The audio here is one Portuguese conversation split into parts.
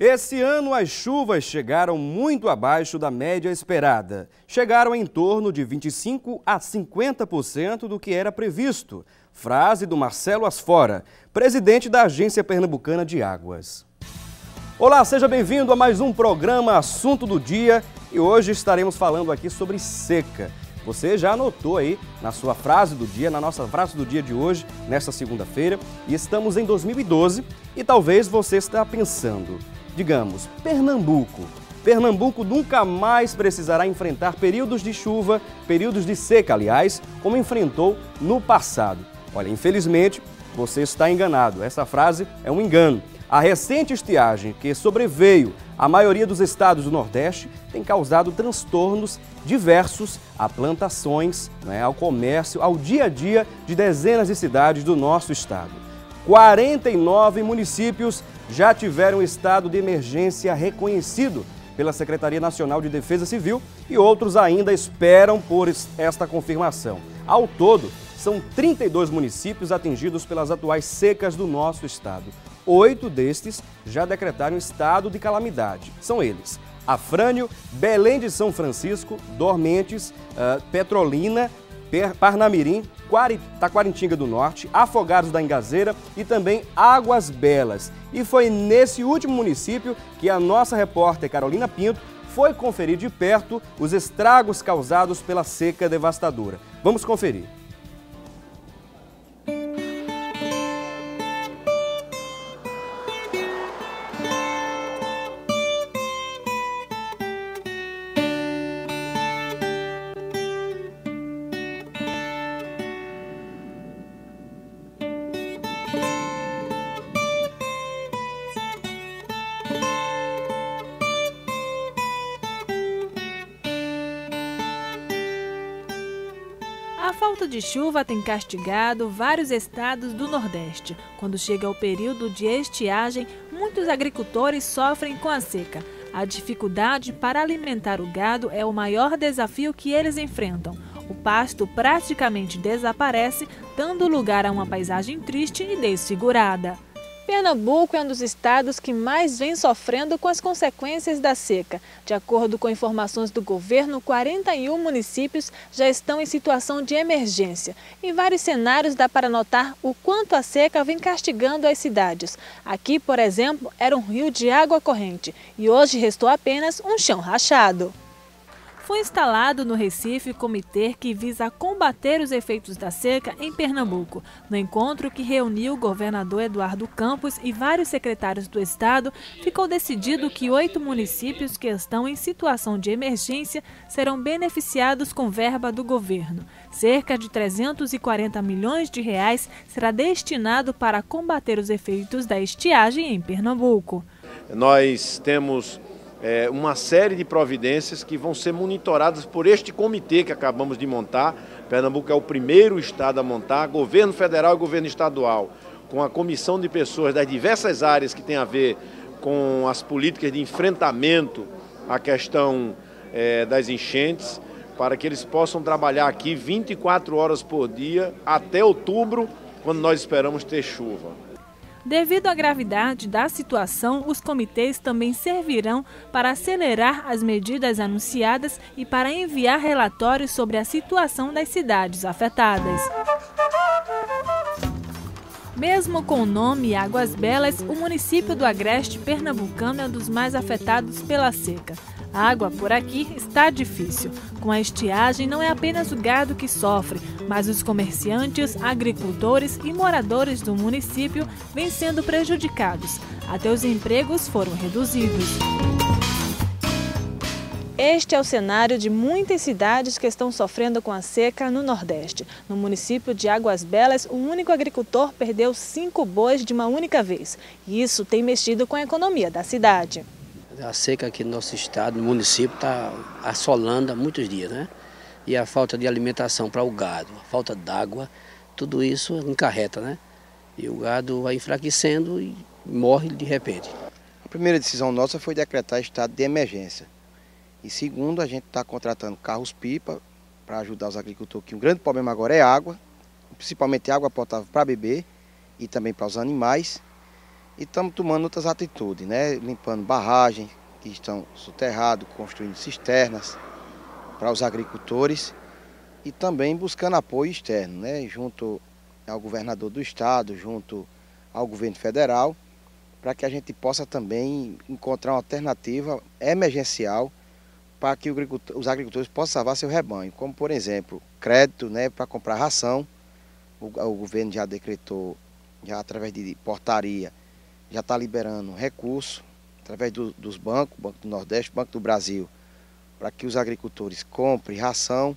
Esse ano as chuvas chegaram muito abaixo da média esperada. Chegaram em torno de 25% a 50% do que era previsto. Frase do Marcelo Asfora, presidente da Agência Pernambucana de Águas. Olá, seja bem-vindo a mais um programa Assunto do Dia e hoje estaremos falando aqui sobre seca. Você já anotou aí na sua frase do dia, na nossa frase do dia de hoje, nesta segunda-feira, e estamos em 2012 e talvez você está pensando, digamos, Pernambuco nunca mais precisará enfrentar períodos de chuva, períodos de seca, aliás, como enfrentou no passado. Olha, infelizmente, você está enganado. Essa frase é um engano. A recente estiagem que sobreveio à maioria dos estados do Nordeste tem causado transtornos diversos a plantações, ao comércio, ao dia a dia de dezenas de cidades do nosso estado. 49 municípios já tiveram estado de emergência reconhecido pela Secretaria Nacional de Defesa Civil e outros ainda esperam por esta confirmação. Ao todo, são 32 municípios atingidos pelas atuais secas do nosso estado. 8 destes já decretaram estado de calamidade. São eles: Afrânio, Belém de São Francisco, Dormentes, Petrolina, Parnamirim, Taquaritinga do Norte, Afogados da Ingazeira e também Águas Belas. E foi nesse último município que a nossa repórter Carolina Pinto foi conferir de perto os estragos causados pela seca devastadora. Vamos conferir. A falta de chuva tem castigado vários estados do Nordeste. Quando chega o período de estiagem, muitos agricultores sofrem com a seca. A dificuldade para alimentar o gado é o maior desafio que eles enfrentam. O pasto praticamente desaparece, dando lugar a uma paisagem triste e desfigurada. Pernambuco é um dos estados que mais vem sofrendo com as consequências da seca. De acordo com informações do governo, 41 municípios já estão em situação de emergência. Em vários cenários dá para notar o quanto a seca vem castigando as cidades. Aqui, por exemplo, era um rio de água corrente e hoje restou apenas um chão rachado. Foi instalado no Recife o comitê que visa combater os efeitos da seca em Pernambuco. No encontro que reuniu o governador Eduardo Campos e vários secretários do estado, ficou decidido que 8 municípios que estão em situação de emergência serão beneficiados com verba do governo. Cerca de 340 milhões de reais será destinado para combater os efeitos da estiagem em Pernambuco. Nós temos uma série de providências que vão ser monitoradas por este comitê que acabamos de montar. Pernambuco é o primeiro estado a montar, governo federal e governo estadual, com a comissão de pessoas das diversas áreas que tem a ver com as políticas de enfrentamento à questão das enchentes, para que eles possam trabalhar aqui 24 horas por dia até outubro, quando nós esperamos ter chuva. Devido à gravidade da situação, os comitês também servirão para acelerar as medidas anunciadas e para enviar relatórios sobre a situação das cidades afetadas. Mesmo com o nome Águas Belas, o município do Agreste pernambucano é um dos mais afetados pela seca. A água por aqui está difícil. Com a estiagem, não é apenas o gado que sofre, mas os comerciantes, agricultores e moradores do município vêm sendo prejudicados. Até os empregos foram reduzidos. Este é o cenário de muitas cidades que estão sofrendo com a seca no Nordeste. No município de Águas Belas, o único agricultor perdeu 5 bois de uma única vez. E isso tem mexido com a economia da cidade. A seca aqui no nosso estado, no município, está assolando há muitos dias, né? E a falta de alimentação para o gado, a falta d'água, tudo isso encarreta, né? E o gado vai enfraquecendo e morre de repente. A primeira decisão nossa foi decretar estado de emergência. E segundo, a gente está contratando carros-pipa para ajudar os agricultores, que um grande problema agora é água, principalmente água potável para beber e também para os animais. E estamos tomando outras atitudes, né? Limpando barragens que estão soterradas, construindo cisternas para os agricultores e também buscando apoio externo, né? Junto ao governador do estado, junto ao governo federal, para que a gente possa também encontrar uma alternativa emergencial para que os agricultores possam salvar seu rebanho, como por exemplo, crédito, né, para comprar ração. O governo já decretou, já através de portaria, já está liberando recurso, através dos bancos, Banco do Nordeste, Banco do Brasil, para que os agricultores comprem ração.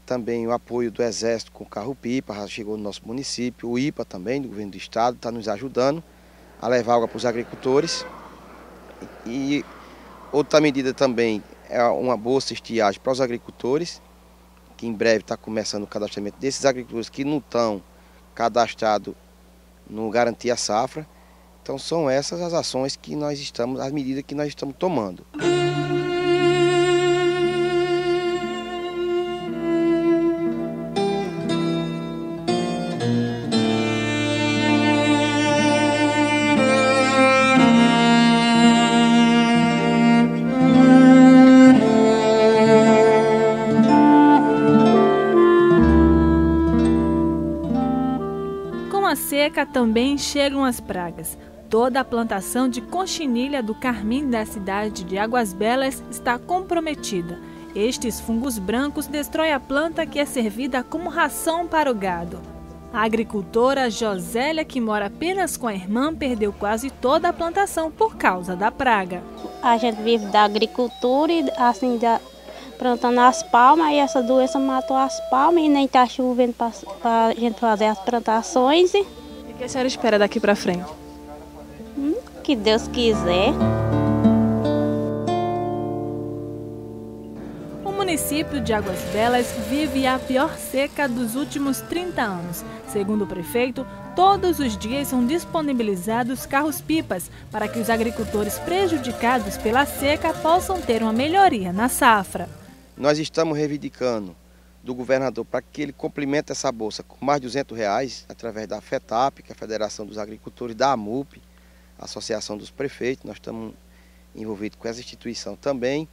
Também o apoio do Exército com carro-pipa, já chegou no nosso município, o IPA também, do governo do estado, está nos ajudando a levar água para os agricultores. E outra medida também é uma bolsa de estiagem para os agricultores, que em breve está começando o cadastramento desses agricultores que não estão cadastrados no Garantia Safra. Então são essas as ações que nós estamos, as medidas que nós estamos tomando. Seca também chegam as pragas. Toda a plantação de conchinilha do carmim da cidade de Águas Belas está comprometida. Estes fungos brancos destroem a planta que é servida como ração para o gado. A agricultora Josélia, que mora apenas com a irmã, perdeu quase toda a plantação por causa da praga. A gente vive da agricultura e assim plantando as palmas, e essa doença matou as palmas e nem está chovendo para a gente fazer as plantações. E o que a senhora espera daqui para frente? Que Deus quiser. O município de Águas Belas vive a pior seca dos últimos 30 anos. Segundo o prefeito, todos os dias são disponibilizados carros-pipas para que os agricultores prejudicados pela seca possam ter uma melhoria na safra. Nós estamos reivindicando do governador para que ele complemente essa bolsa com mais de R$200 através da FETAP, que é a Federação dos Agricultores, da AMUP, a Associação dos Prefeitos. Nós estamos envolvidos com essa instituição também.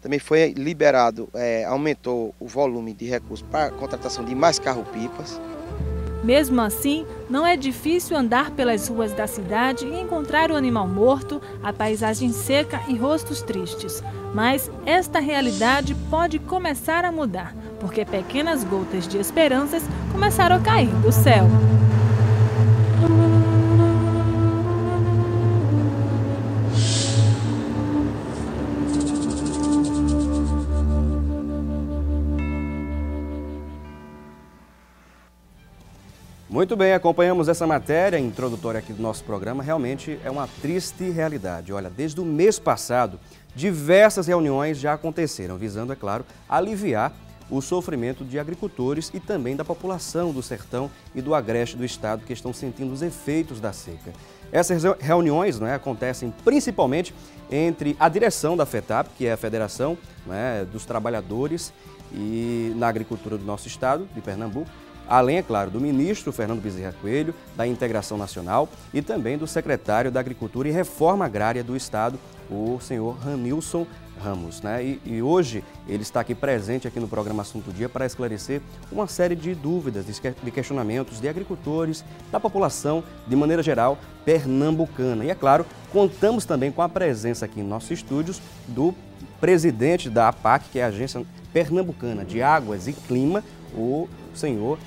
Também foi liberado, aumentou o volume de recursos para a contratação de mais carro-pipas. Mesmo assim, não é difícil andar pelas ruas da cidade e encontrar o animal morto, a paisagem seca e rostos tristes. Mas esta realidade pode começar a mudar, porque pequenas gotas de esperanças começaram a cair do céu. Muito bem, acompanhamos essa matéria introdutória aqui do nosso programa. Realmente é uma triste realidade. Olha, desde o mês passado, diversas reuniões já aconteceram, visando, é claro, aliviar o sofrimento de agricultores e também da população do sertão e do agreste do estado que estão sentindo os efeitos da seca. Essas reuniões acontecem principalmente entre a direção da FETAP, que é a Federação dos Trabalhadores e na Agricultura do nosso estado, de Pernambuco, além, é claro, do ministro Fernando Bezerra Coelho, da Integração Nacional e também do secretário da Agricultura e Reforma Agrária do Estado, o senhor Ranilson Ramos. E hoje ele está aqui presente aqui no programa Assunto do Dia para esclarecer uma série de dúvidas, de questionamentos de agricultores, da população, de maneira geral, pernambucana. E, é claro, contamos também com a presença aqui em nossos estúdios do presidente da APAC, que é a Agência Pernambucana de Águas e Clima, o senhor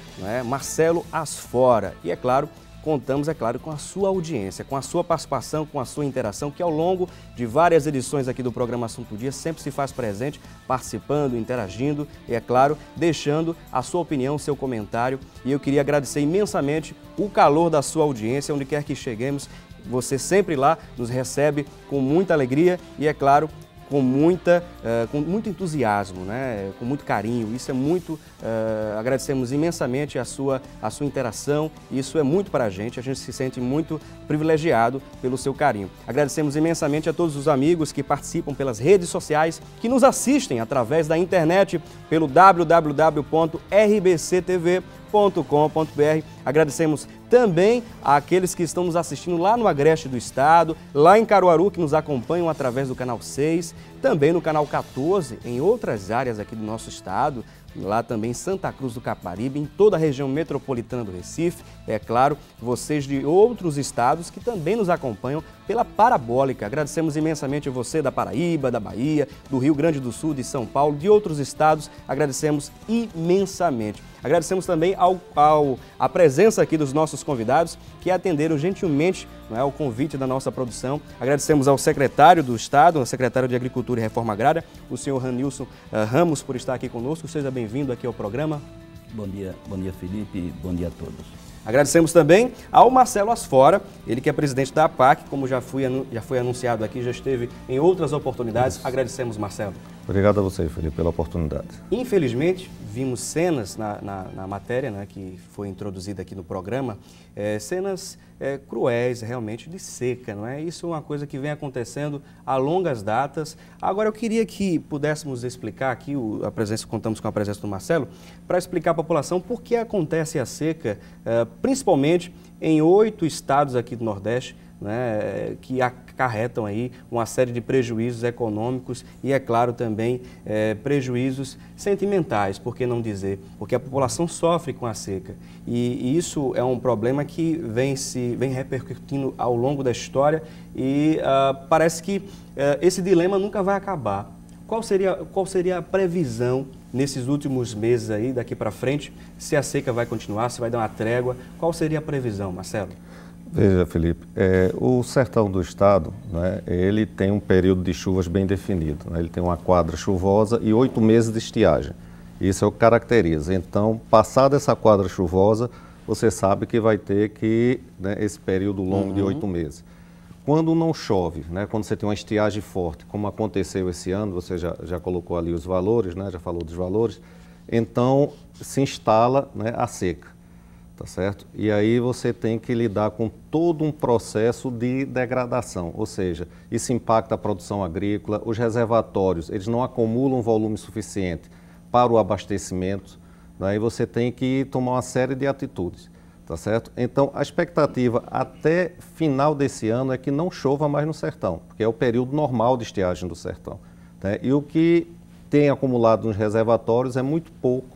Marcelo Asfora. E, é claro, contamos, com a sua audiência, com a sua participação, com a sua interação, que ao longo de várias edições aqui do programa Assunto do Dia sempre se faz presente, participando, interagindo e, é claro, deixando a sua opinião, seu comentário. E eu queria agradecer imensamente o calor da sua audiência, onde quer que cheguemos, você sempre lá nos recebe com muita alegria e, é claro, com muito entusiasmo, com muito carinho. Isso é muito, agradecemos imensamente a sua interação, isso é muito para a gente se sente muito privilegiado pelo seu carinho. Agradecemos imensamente a todos os amigos que participam pelas redes sociais, que nos assistem através da internet pelo www.rbctv.com.br. Agradecemos também àqueles que estão nos assistindo lá no agreste do estado, lá em Caruaru, que nos acompanham através do canal 6, também no canal 14, em outras áreas aqui do nosso estado, lá também em Santa Cruz do Caparibe, em toda a região metropolitana do Recife. É claro, vocês de outros estados que também nos acompanham pela Parabólica. Agradecemos imensamente a você da Paraíba, da Bahia, do Rio Grande do Sul, de São Paulo, de outros estados. Agradecemos imensamente. Agradecemos também a presença aqui dos nossos convidados que atenderam gentilmente, não é, o convite da nossa produção. Agradecemos ao secretário do Estado, ao secretário de Agricultura e Reforma Agrária, o senhor Ranilson Ramos, por estar aqui conosco. Seja bem-vindo aqui ao programa. Bom dia Felipe, bom dia a todos. Agradecemos também ao Marcelo Asfora, ele que é presidente da APAC, como já foi anunciado aqui, já esteve em outras oportunidades. Agradecemos, Marcelo. Obrigado a você, Felipe, pela oportunidade. Infelizmente, vimos cenas na matéria, né, que foi introduzida aqui no programa, cenas cruéis, realmente, de seca, não é? Isso é uma coisa que vem acontecendo a longas datas. Agora, eu queria que pudéssemos explicar aqui, contamos com a presença do Marcelo, para explicar à população por que acontece a seca, principalmente em 8 estados aqui do Nordeste, né, que acarretam aí uma série de prejuízos econômicos e, é claro, também prejuízos sentimentais, por que não dizer? Porque a população sofre com a seca e isso é um problema que vem repercutindo ao longo da história e parece que esse dilema nunca vai acabar. Qual seria a previsão nesses últimos meses aí, daqui para frente, se a seca vai continuar, se vai dar uma trégua? Qual seria a previsão, Marcelo? Veja, Felipe, o sertão do estado, né, ele tem um período de chuvas bem definido, né, ele tem uma quadra chuvosa e 8 meses de estiagem. Isso é o que caracteriza. Então, passada essa quadra chuvosa, você sabe que vai ter né, esse período longo de 8 meses. Quando não chove, né, quando você tem uma estiagem forte, como aconteceu esse ano, você já colocou ali os valores, né, já falou dos valores, então se instala, né, a seca. Tá certo? E aí você tem que lidar com todo um processo de degradação, ou seja, isso impacta a produção agrícola, os reservatórios, eles não acumulam volume suficiente para o abastecimento, né? E você tem que tomar uma série de atitudes, tá certo? Então, a expectativa até final desse ano é que não chova mais no sertão, porque é o período normal de estiagem do sertão, né? E o que tem acumulado nos reservatórios é muito pouco,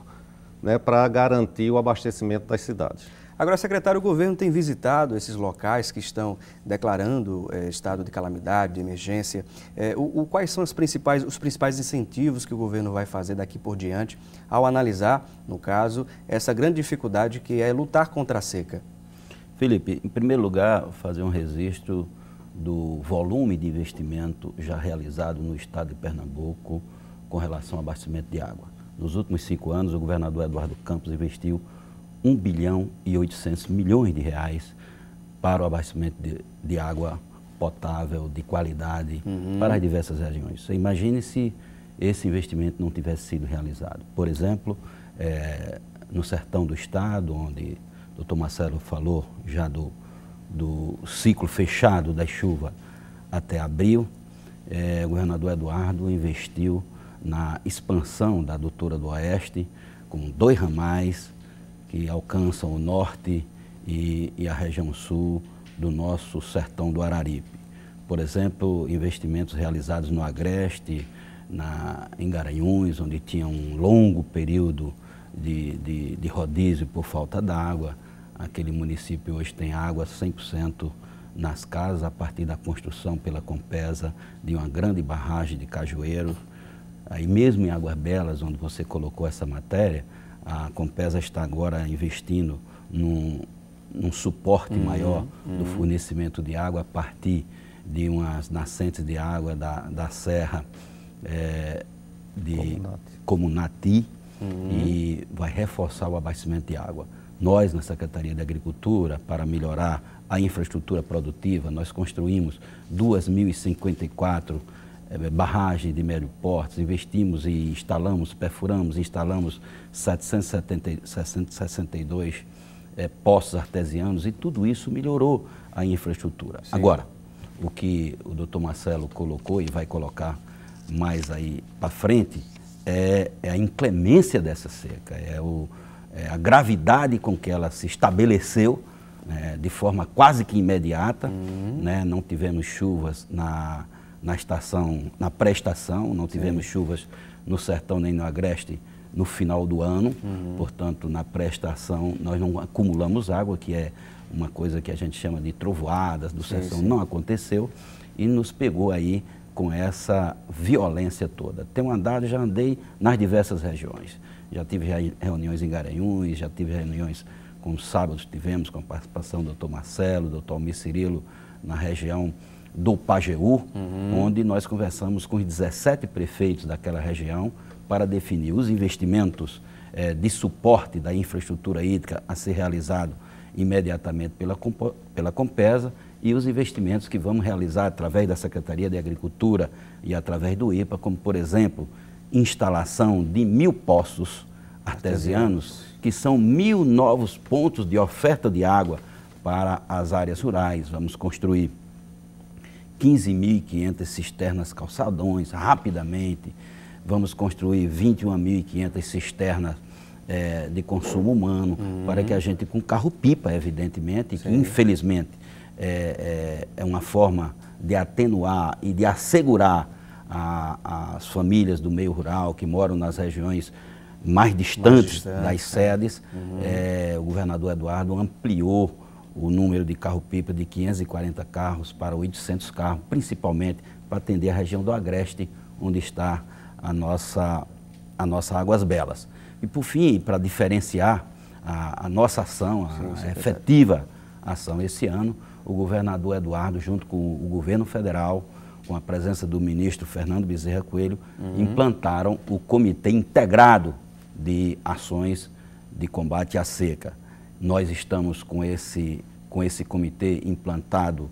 né, para garantir o abastecimento das cidades. Agora, secretário, o governo tem visitado esses locais que estão declarando estado de calamidade, de emergência. Quais são os principais incentivos que o governo vai fazer daqui por diante ao analisar, no caso, essa grande dificuldade que é lutar contra a seca? Felipe, em primeiro lugar, fazer um registro do volume de investimento já realizado no estado de Pernambuco com relação ao abastecimento de água. Nos últimos 5 anos, o governador Eduardo Campos investiu 1 bilhão e 800 milhões de reais para o abastecimento de água potável, de qualidade, para as diversas regiões. Você imagine se esse investimento não tivesse sido realizado. Por exemplo, no sertão do estado, onde o doutor Marcelo falou já do ciclo fechado da chuva até abril, o governador Eduardo investiu na expansão da Adutora do Oeste, com 2 ramais que alcançam o norte e a região sul do nosso sertão do Araripe. Por exemplo, investimentos realizados no Agreste, em Garanhuns, onde tinha um longo período de rodízio por falta d'água. Aquele município hoje tem água 100% nas casas, a partir da construção pela Compesa de uma grande barragem de Cajueiro. Aí mesmo em Águas Belas, onde você colocou essa matéria, a Compesa está agora investindo num suporte maior do fornecimento de água a partir de umas nascentes de água da serra de Comunati e vai reforçar o abastecimento de água. Nós, na Secretaria de Agricultura, para melhorar a infraestrutura produtiva, nós construímos 2.054 barragens de médio porte, investimos e instalamos 762 poços artesianos e tudo isso melhorou a infraestrutura. Sim. Agora, o que o doutor Marcelo colocou e vai colocar mais aí para frente é a inclemência dessa seca, é a gravidade com que ela se estabeleceu, de forma quase que imediata, né? Não tivemos chuvas na pré-estação, não tivemos chuvas no sertão nem no agreste no final do ano, portanto, na pré-estação nós não acumulamos água, que é uma coisa que a gente chama de trovoadas do sertão, não aconteceu, e nos pegou aí com essa violência toda. Tenho andado, já andei nas diversas regiões, já tive reuniões em Garanhuns, já tive reuniões com sábados, tivemos com a participação do Dr. Marcelo, do Dr. Almir Cirilo, na região do Pajeú, onde nós conversamos com os 17 prefeitos daquela região para definir os investimentos de suporte da infraestrutura hídrica a ser realizado imediatamente pela Compesa e os investimentos que vamos realizar através da Secretaria de Agricultura e através do IPA, como, por exemplo, instalação de 1000 poços artesianos, que são 1000 novos pontos de oferta de água para as áreas rurais. Vamos construir 15.500 cisternas calçadões rapidamente, vamos construir 21.500 cisternas de consumo humano, para que a gente, com carro-pipa, evidentemente, que infelizmente é uma forma de atenuar e de assegurar as famílias do meio rural que moram nas regiões mais distantes das sedes. O governador Eduardo ampliou o número de carro-pipa de 540 carros para 800 carros, principalmente para atender a região do Agreste, onde está a nossa Águas Belas. E, por fim, para diferenciar a nossa ação, a efetiva ação esse ano, o governador Eduardo, junto com o governo federal, com a presença do ministro Fernando Bezerra Coelho, implantaram o Comitê Integrado de Ações de Combate à Seca. Nós estamos com esse comitê implantado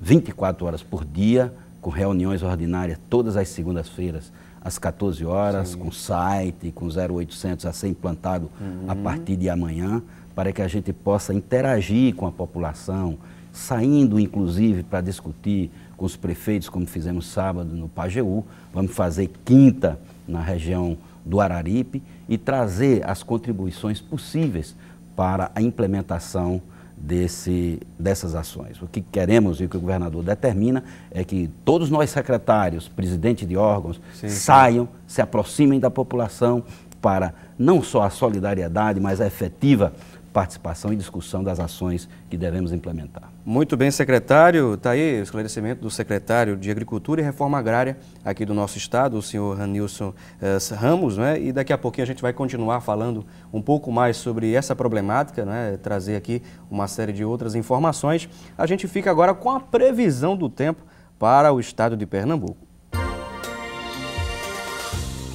24 horas por dia, com reuniões ordinárias todas as segundas-feiras, às 14 horas, com site, com 0800 a ser implantado a partir de amanhã, para que a gente possa interagir com a população, saindo inclusive para discutir com os prefeitos, como fizemos sábado no Pajeú, vamos fazer quinta na região do Araripe e trazer as contribuições possíveis para a implementação dessas ações. O que queremos e o que o governador determina é que todos nós secretários, presidentes de órgãos, saiam, se aproximem da população para não só a solidariedade, mas a efetiva participação e discussão das ações que devemos implementar. Muito bem, secretário. Está aí o esclarecimento do secretário de Agricultura e Reforma Agrária aqui do nosso estado, o senhor Ranilson Ramos, né? E daqui a pouquinho a gente vai continuar falando um pouco mais sobre essa problemática, né? Trazer aqui uma série de outras informações. A gente fica agora com a previsão do tempo para o estado de Pernambuco.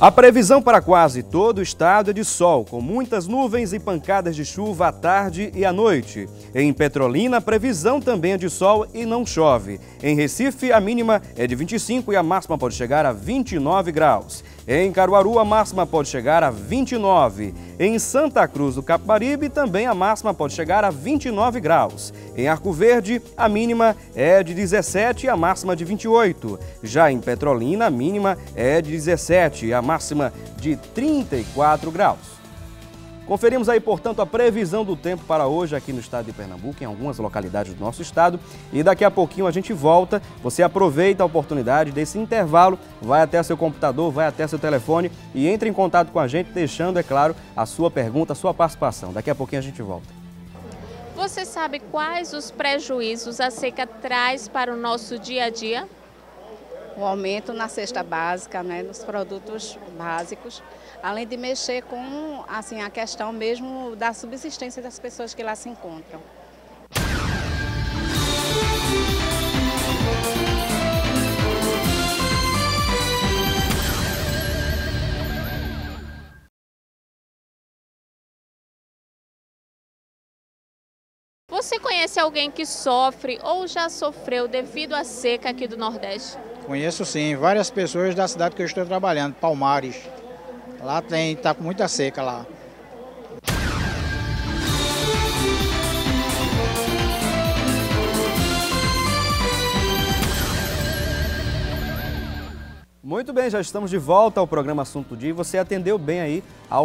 A previsão para quase todo o estado é de sol, com muitas nuvens e pancadas de chuva à tarde e à noite. Em Petrolina, a previsão também é de sol e não chove. Em Recife, a mínima é de 25 e a máxima pode chegar a 29 graus. Em Caruaru, a máxima pode chegar a 29. Em Santa Cruz do Capibaribe, também a máxima pode chegar a 29 graus. Em Arco Verde, a mínima é de 17 e a máxima de 28. Já em Petrolina, a mínima é de 17 e a máxima de 34 graus. Conferimos aí, portanto, a previsão do tempo para hoje aqui no estado de Pernambuco, em algumas localidades do nosso estado. E daqui a pouquinho a gente volta. Você aproveita a oportunidade desse intervalo, vai até seu computador, vai até seu telefone e entre em contato com a gente, deixando, é claro, a sua pergunta, a sua participação. Daqui a pouquinho a gente volta. Você sabe quais os prejuízos a seca traz para o nosso dia a dia? O aumento na cesta básica, né, nos produtos básicos, além de mexer com assim, a questão mesmo da subsistência das pessoas que lá se encontram. Você conhece alguém que sofre ou já sofreu devido à seca aqui do Nordeste? Conheço sim, várias pessoas da cidade que eu estou trabalhando, Palmares. Lá tá com muita seca lá. Muito bem, já estamos de volta ao programa Assunto do Dia e você atendeu bem aí a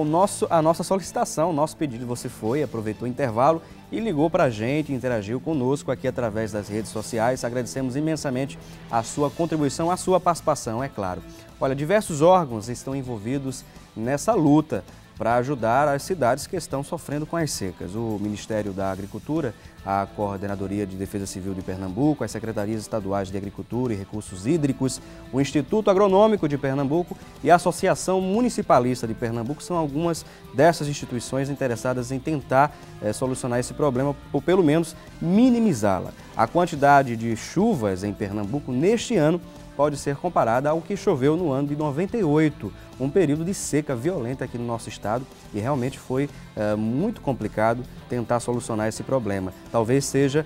nossa solicitação, nosso pedido. Você foi, aproveitou o intervalo e ligou para a gente, interagiu conosco aqui através das redes sociais. Agradecemos imensamente a sua contribuição, a sua participação, é claro. Olha, diversos órgãos estão envolvidos nessa luta para ajudar as cidades que estão sofrendo com as secas. O Ministério da Agricultura, a Coordenadoria de Defesa Civil de Pernambuco, as Secretarias Estaduais de Agricultura e Recursos Hídricos, o Instituto Agronômico de Pernambuco e a Associação Municipalista de Pernambuco são algumas dessas instituições interessadas em tentar solucionar esse problema ou pelo menos minimizá-la. A quantidade de chuvas em Pernambuco neste ano pode ser comparada ao que choveu no ano de 98, um período de seca violenta aqui no nosso estado e realmente foi muito complicado tentar solucionar esse problema. Talvez seja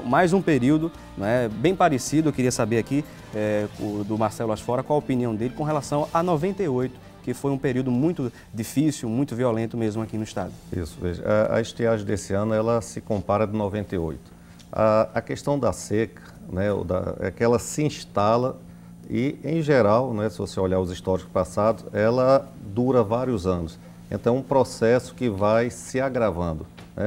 mais um período bem parecido, eu queria saber aqui do Marcelo Asfora qual a opinião dele com relação a 98, que foi um período muito difícil, muito violento mesmo aqui no estado. Isso, veja, a estiagem desse ano ela se compara de 98. A questão da seca é que ela se instala e, em geral, se você olhar os históricos passados, ela dura vários anos. Então, é um processo que vai se agravando.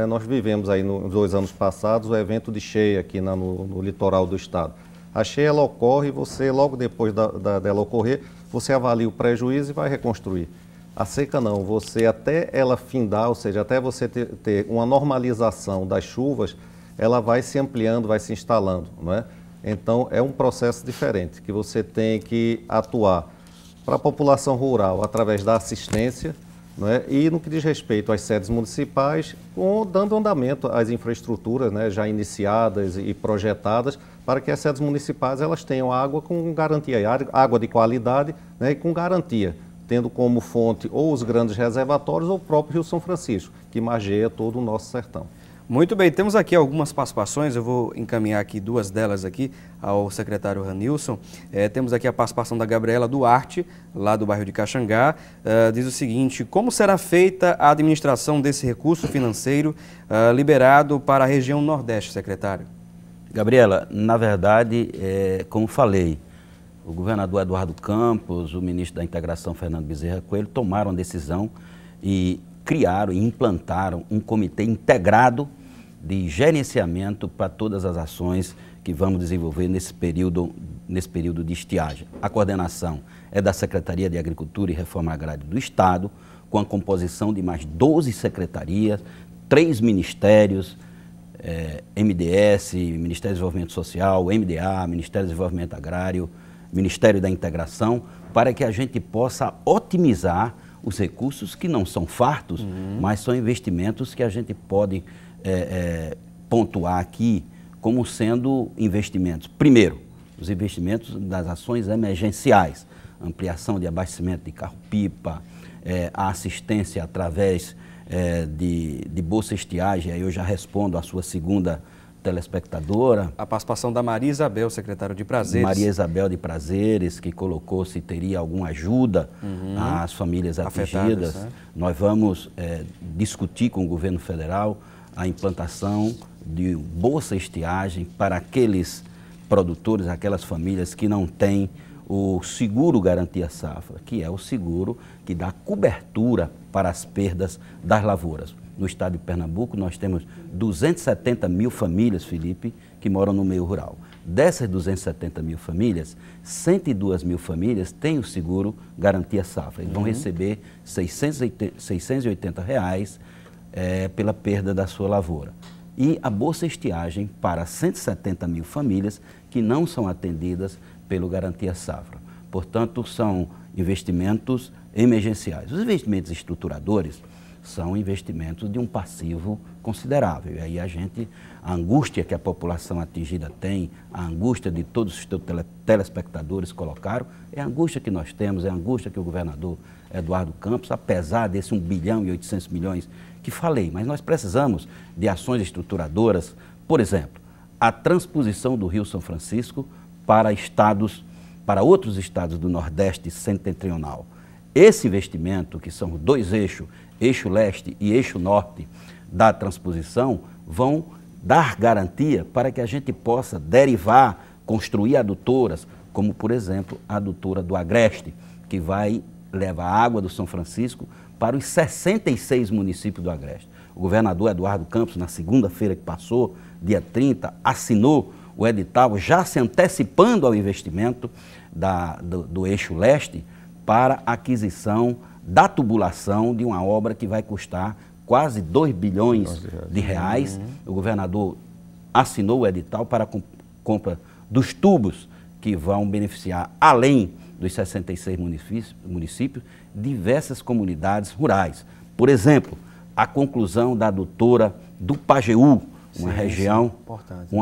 Nós vivemos aí nos 2 anos passados o evento de cheia aqui no litoral do estado. A cheia ela ocorre e você, logo depois dela ocorrer, você avalia o prejuízo e vai reconstruir. A seca não, você até ela findar, ou seja, até você ter uma normalização das chuvas, ela vai se ampliando, vai se instalando, não é? Então, é um processo diferente, que você tem que atuar para a população rural através da assistência, não é? E no que diz respeito às sedes municipais, dando andamento às infraestruturas já iniciadas e projetadas, para que as sedes municipais elas tenham água com garantia, água de qualidade e com garantia, tendo como fonte ou os grandes reservatórios ou o próprio Rio São Francisco, que margeia todo o nosso sertão. Muito bem, temos aqui algumas participações, eu vou encaminhar aqui 2 delas aqui ao secretário Ranilson. Temos aqui a participação da Gabriela Duarte, lá do bairro de Caxangá. Diz o seguinte: como será feita a administração desse recurso financeiro liberado para a região Nordeste, secretário? Gabriela, na verdade, como falei, o governador Eduardo Campos, o ministro da Integração Fernando Bezerra Coelho tomaram a decisão e criaram e implantaram um comitê integrado de gerenciamento para todas as ações que vamos desenvolver nesse período de estiagem. A coordenação é da Secretaria de Agricultura e Reforma Agrária do Estado, com a composição de mais 12 secretarias, 3 ministérios, MDS, Ministério do Desenvolvimento Social, MDA, Ministério do Desenvolvimento Agrário, Ministério da Integração, para que a gente possa otimizar os recursos que não são fartos, mas são investimentos que a gente pode pontuar aqui como sendo investimentos. Primeiro, os investimentos das ações emergenciais, ampliação de abastecimento de carro-pipa, a assistência através de bolsa estiagem, aí eu já respondo a sua segunda telespectadora. A participação da Maria Isabel, secretária de Prazeres. Maria Isabel de Prazeres, que colocou se teria alguma ajuda às famílias atingidas. Nós vamos discutir com o governo federal a implantação de bolsa estiagem para aqueles produtores, aquelas famílias que não têm o seguro garantia safra, que é o seguro que dá cobertura para as perdas das lavouras. No estado de Pernambuco, nós temos 270 mil famílias, Felipe, que moram no meio rural. Dessas 270 mil famílias, 102 mil famílias têm o seguro garantia safra. Eles vão receber R$ 680 pela perda da sua lavoura. E a bolsa estiagem para 170 mil famílias que não são atendidas pelo garantia safra. Portanto, são investimentos emergenciais. Os investimentos estruturadores são investimentos de um passivo considerável. E aí a angústia que a população atingida tem, a angústia de todos os telespectadores colocaram, é a angústia que nós temos, é a angústia que o governador Eduardo Campos, apesar desse 1 bilhão e 800 milhões que falei, mas nós precisamos de ações estruturadoras, por exemplo, a transposição do Rio São Francisco para outros estados do Nordeste setentrional. Esse investimento, que são 2 eixos, eixo leste e eixo norte da transposição, vão dar garantia para que a gente possa derivar, construir adutoras, como, por exemplo, a adutora do Agreste, que vai levar água do São Francisco para os 66 municípios do Agreste. O governador Eduardo Campos, na segunda-feira que passou, dia 30, assinou o edital já se antecipando ao investimento do eixo leste para a aquisição da tubulação de uma obra que vai custar quase 2 bilhões de reais. O governador assinou o edital para a compra dos tubos que vão beneficiar, além dos 66 municípios, diversas comunidades rurais. Por exemplo, a conclusão da adutora do Pajeú, uma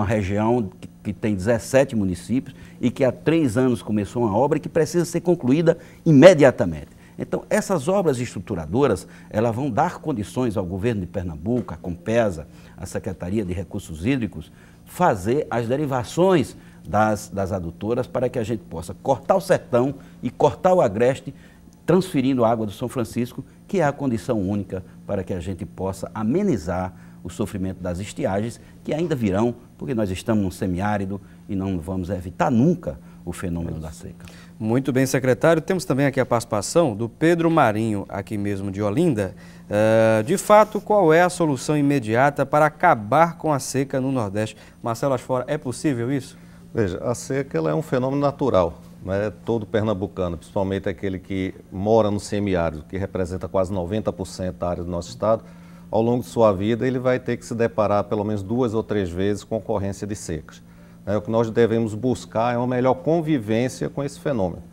região que tem 17 municípios e que há 3 anos começou uma obra que precisa ser concluída imediatamente. Então, essas obras estruturadoras, elas vão dar condições ao governo de Pernambuco, a Compesa, a Secretaria de Recursos Hídricos, fazer as derivações das adutoras para que a gente possa cortar o sertão e cortar o Agreste, transferindo a água do São Francisco, que é a condição única para que a gente possa amenizar o sofrimento das estiagens, que ainda virão, porque nós estamos num semiárido e não vamos evitar nunca o fenômeno da seca. Muito bem, secretário. Temos também aqui a participação do Pedro Marinho, aqui mesmo de Olinda. De fato, qual é a solução imediata para acabar com a seca no Nordeste? Marcelo Asfora, é possível isso? Veja, a seca ela é um fenômeno natural, né? Todo pernambucano, principalmente aquele que mora no semiárido, que representa quase 90% da área do nosso estado, ao longo de sua vida ele vai ter que se deparar pelo menos 2 ou 3 vezes com ocorrência de secas. O que nós devemos buscar é uma melhor convivência com esse fenômeno,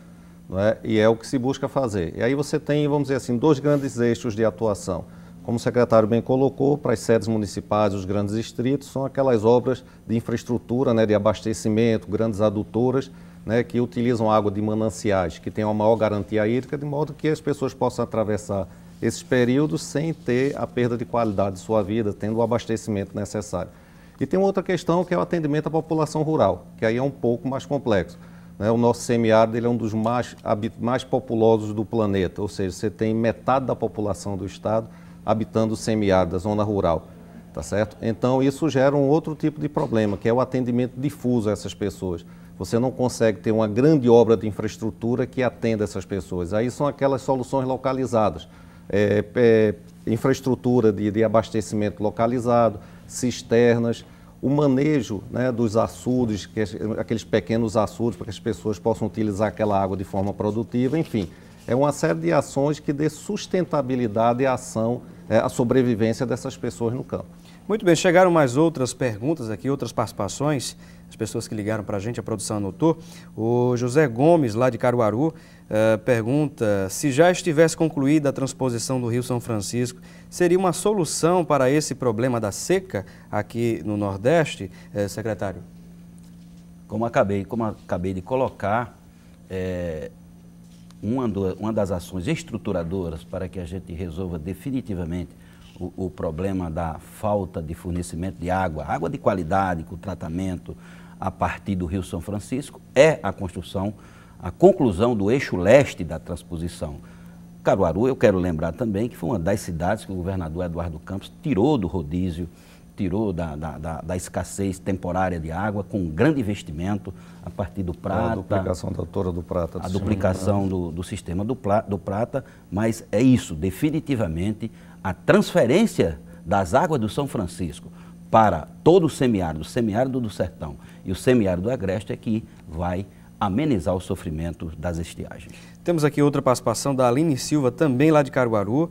não é? E é o que se busca fazer. E aí você tem, vamos dizer assim, 2 grandes eixos de atuação. Como o secretário bem colocou, para as sedes municipais, os grandes distritos, são aquelas obras de infraestrutura, né, de abastecimento, grandes adutoras, né, que utilizam água de mananciais, que tem uma maior garantia hídrica, de modo que as pessoas possam atravessar esses períodos sem ter a perda de qualidade de sua vida, tendo o abastecimento necessário. E tem outra questão que é o atendimento à população rural, que aí é um pouco mais complexo, né? O nosso semiárido ele é um dos mais populosos do planeta, ou seja, você tem metade da população do estado habitando o semiárido, da zona rural, tá certo? Então isso gera um outro tipo de problema, que é o atendimento difuso a essas pessoas. Você não consegue ter uma grande obra de infraestrutura que atenda essas pessoas. Aí são aquelas soluções localizadas, infraestrutura de abastecimento localizado, cisternas, o manejo, né, dos açudes, aqueles pequenos açudes para que as pessoas possam utilizar aquela água de forma produtiva, enfim. É uma série de ações que dê sustentabilidade à ação, à sobrevivência dessas pessoas no campo. Muito bem, chegaram mais outras perguntas aqui, outras participações, as pessoas que ligaram para a gente, a produção anotou. O José Gomes, lá de Caruaru, pergunta se já estivesse concluída a transposição do Rio São Francisco, seria uma solução para esse problema da seca aqui no Nordeste, secretário? Como acabei de colocar, uma das ações estruturadoras para que a gente resolva definitivamente o problema da falta de fornecimento de água de qualidade, com tratamento a partir do Rio São Francisco, é a conclusão do eixo leste da transposição. Caruaru, eu quero lembrar também que foi uma das cidades que o governador Eduardo Campos tirou do rodízio, tirou da escassez temporária de água, com um grande investimento a partir do Prata. A duplicação da adutora do Prata. A duplicação do sistema do Prata, mas é isso, definitivamente, a transferência das águas do São Francisco para todo o semiárido do Sertão e o semiárido do Agreste é que vai amenizar o sofrimento das estiagens. Temos aqui outra participação da Aline Silva, também lá de Caruaru.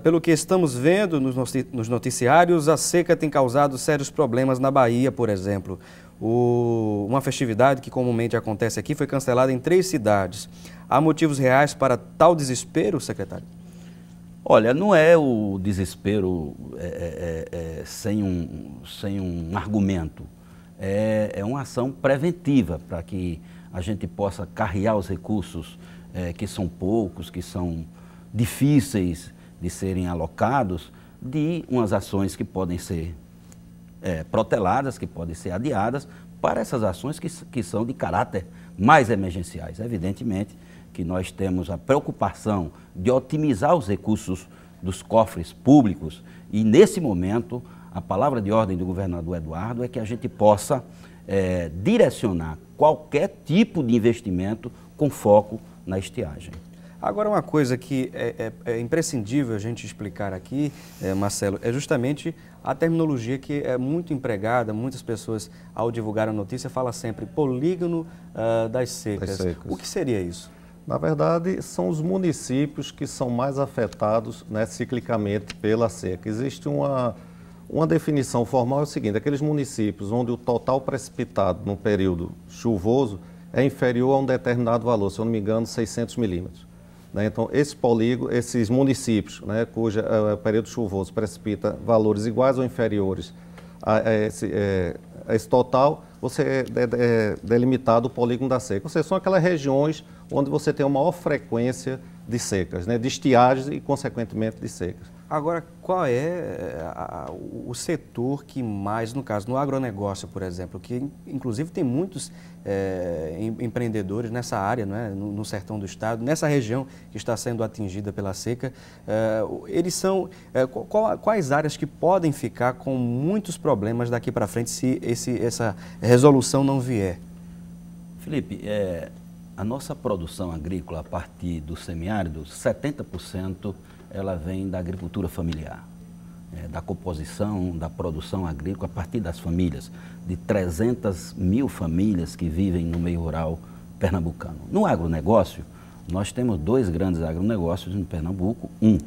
Pelo que estamos vendo nos noticiários, a seca tem causado sérios problemas na Bahia, por exemplo. Uma festividade que comumente acontece aqui foi cancelada em 3 cidades. Há motivos reais para tal desespero, secretário? Olha, não é o desespero sem um argumento. É uma ação preventiva para que a gente possa carrear os recursos que são poucos, que são difíceis de serem alocados, de umas ações que podem ser proteladas, que podem ser adiadas, para essas ações que são de caráter mais emergenciais. Evidentemente que nós temos a preocupação de otimizar os recursos dos cofres públicos e, nesse momento, a palavra de ordem do governador Eduardo é que a gente possa direcionar qualquer tipo de investimento com foco na estiagem. Agora, uma coisa que é imprescindível a gente explicar aqui, Marcelo, é justamente a terminologia que é muito empregada. Muitas pessoas, ao divulgar a notícia, falam sempre polígono das secas. O que seria isso? Na verdade, são os municípios que são mais afetados, né, ciclicamente pela seca. Existe uma definição formal, é o seguinte: aqueles municípios onde o total precipitado no período chuvoso é inferior a um determinado valor, se eu não me engano, 600 milímetros. Então, esses municípios, né, cujo período chuvoso precipita valores iguais ou inferiores a esse total, você é delimitado o polígono da seca. Ou seja, são aquelas regiões onde você tem uma maior frequência de secas, né, de estiagens e, consequentemente, de secas. Agora, qual é o setor que mais, no caso, no agronegócio, por exemplo, que inclusive tem muitos empreendedores nessa área, não é? No sertão do estado, nessa região que está sendo atingida pela seca, eles são, quais áreas que podem ficar com muitos problemas daqui para frente se essa resolução não vier? Felipe, a nossa produção agrícola a partir do semiárido, 70% ela vem da agricultura familiar, da composição, da produção agrícola a partir das famílias, de 300 mil famílias que vivem no meio rural pernambucano. No agronegócio, nós temos dois grandes agronegócios no Pernambuco. Um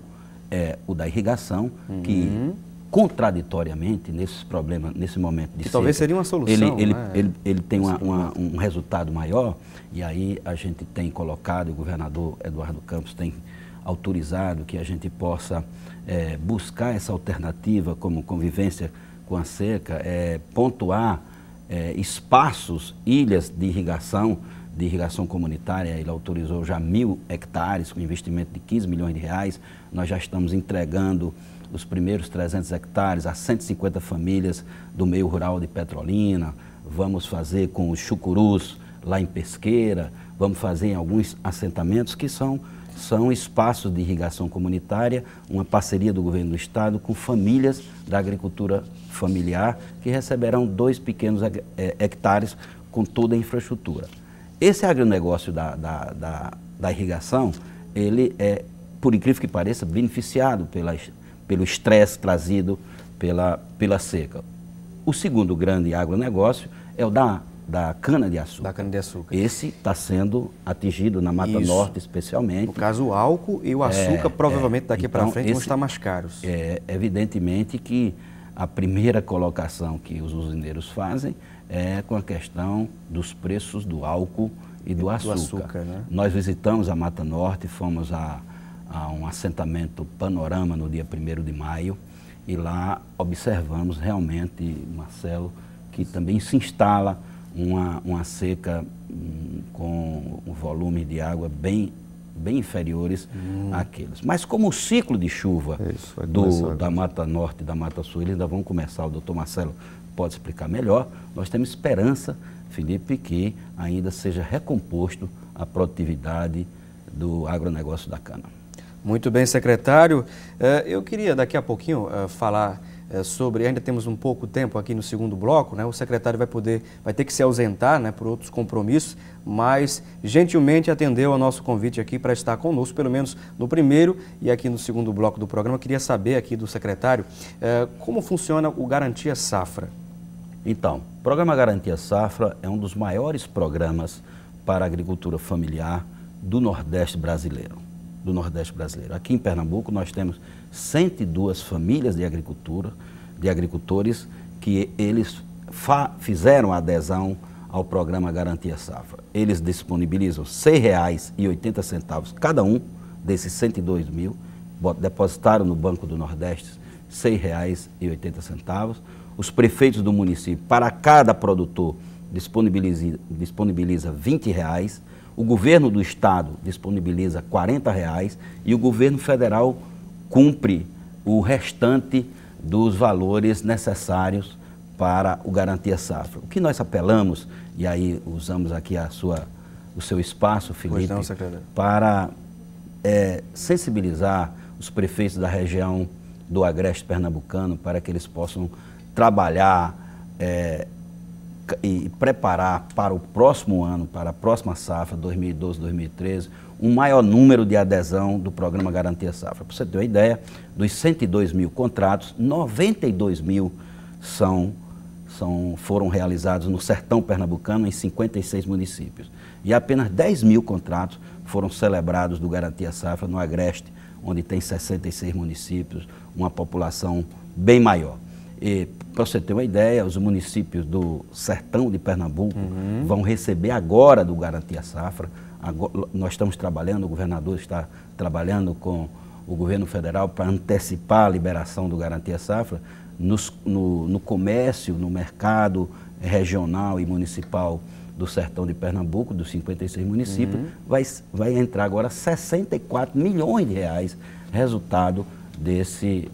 é o da irrigação, que contraditoriamente, nesse momento de seca, talvez seria uma solução. Ele tem um resultado maior, e aí a gente tem colocado, o governador Eduardo Campos tem autorizado que a gente possa buscar essa alternativa como convivência com a seca, pontuar espaços, ilhas de irrigação comunitária. Ele autorizou já 1.000 hectares com investimento de 15 milhões de reais. Nós já estamos entregando os primeiros 300 hectares a 150 famílias do meio rural de Petrolina. Vamos fazer com os chucurus lá em Pesqueira, vamos fazer em alguns assentamentos que são espaços de irrigação comunitária, uma parceria do governo do estado com famílias da agricultura familiar que receberão 2 pequenos hectares com toda a infraestrutura. Esse agronegócio da irrigação, ele é, por incrível que pareça, beneficiado pelo estresse trazido pela seca. O segundo grande agronegócio é o da cana-de-açúcar. Da cana-de-açúcar. Esse está sendo atingido na Mata Norte, especialmente. No caso, o álcool e o açúcar, provavelmente daqui para frente, vão estar mais caros. Evidentemente que a primeira colocação que os usineiros fazem é com a questão dos preços do álcool e do açúcar. Né? Nós visitamos a Mata Norte, fomos a um assentamento Panorama no dia 1º de maio, e lá observamos realmente, Marcelo, que também se instala uma seca com um volume de água bem inferiores àqueles. Mas como o ciclo de chuva da Mata Norte e da Mata Sul, eles ainda vão começar, o doutor Marcelo pode explicar melhor, nós temos esperança, Felipe, que ainda seja recomposto a produtividade do agronegócio da cana. Muito bem, secretário. Eu queria daqui a pouquinho falar sobre, ainda temos um pouco tempo aqui no segundo bloco, né? O secretário vai ter que se ausentar, né, por outros compromissos, mas gentilmente atendeu ao nosso convite aqui para estar conosco, pelo menos no primeiro e aqui no segundo bloco do programa. Eu queria saber aqui do secretário como funciona o Garantia Safra. Então, o programa Garantia Safra é um dos maiores programas para a agricultura familiar do Nordeste brasileiro. Aqui em Pernambuco nós temos 102 famílias de agricultores que eles fizeram adesão ao programa Garantia Safra. Eles disponibilizam R$ 6,80 cada um desses 102 mil, depositaram no Banco do Nordeste R$ 6,80. Os prefeitos do município, para cada produtor, disponibiliza R$ 20. O governo do estado disponibiliza R$ 40 e o governo federal cumpre o restante dos valores necessários para o Garantia Safra. O que nós apelamos, e aí usamos aqui o seu espaço, Felipe, para sensibilizar os prefeitos da região do Agreste Pernambucano para que eles possam trabalhar e preparar para o próximo ano, para a próxima safra, 2012-2013, um maior número de adesão do programa Garantia Safra. Para você ter uma ideia, dos 102 mil contratos, 92 mil foram realizados no sertão pernambucano, em 56 municípios. E apenas 10 mil contratos foram celebrados do Garantia Safra no Agreste, onde tem 66 municípios, uma população bem maior. E, para você ter uma ideia, os municípios do sertão de Pernambuco vão receber agora do Garantia Safra. Nós estamos trabalhando, o governador está trabalhando com o governo federal para antecipar a liberação do Garantia Safra no comércio, no mercado regional e municipal do sertão de Pernambuco, dos 56 municípios, vai entrar agora 64 milhões de reais, resultado desse